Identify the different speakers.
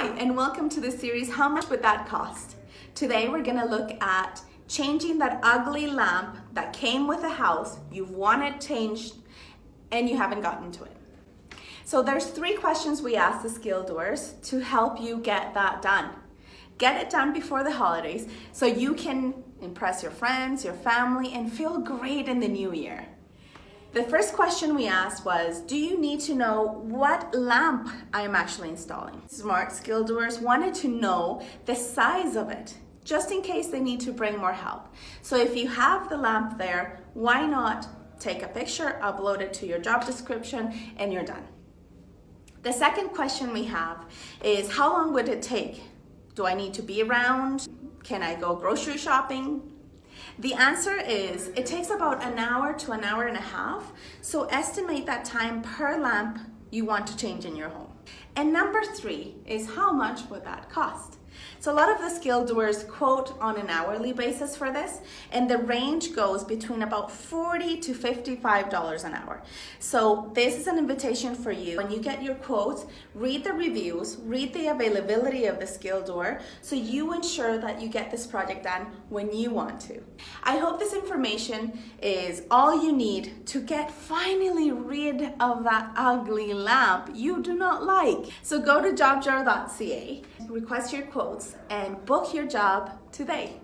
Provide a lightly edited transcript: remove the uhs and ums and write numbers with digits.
Speaker 1: Hi, and welcome to the series, How Much Would That Cost? Today we're gonna look at changing that ugly lamp that came with a house, you've wanted changed, and you haven't gotten to it. So there's 3 questions we ask the Skilled Doers to help you get that done. Get it done before the holidays so you can impress your friends, your family, and feel great in the new year. The first question we asked was, do you need to know what lamp I am actually installing? Smart Skilled Doers wanted to know the size of it, just in case they need to bring more help. So if you have the lamp there, why not take a picture, upload it to your job description, and you're done. The second question we have is, how long would it take? Do I need to be around? Can I go grocery shopping? The answer is, it takes about an hour to an hour and a half, so estimate that time per lamp you want to change in your home. And number 3 is, how much would that cost? So a lot of the Skilled Doers quote on an hourly basis for this, and the range goes between about $40 to $55 an hour. So this is an invitation for you. When you get your quotes, read the reviews, read the availability of the Skilled Doer, so you ensure that you get this project done when you want to. I hope this information is all you need to get finally rid of that ugly lamp you do not like. So go to jobjar.ca, request your quotes, and book your job today.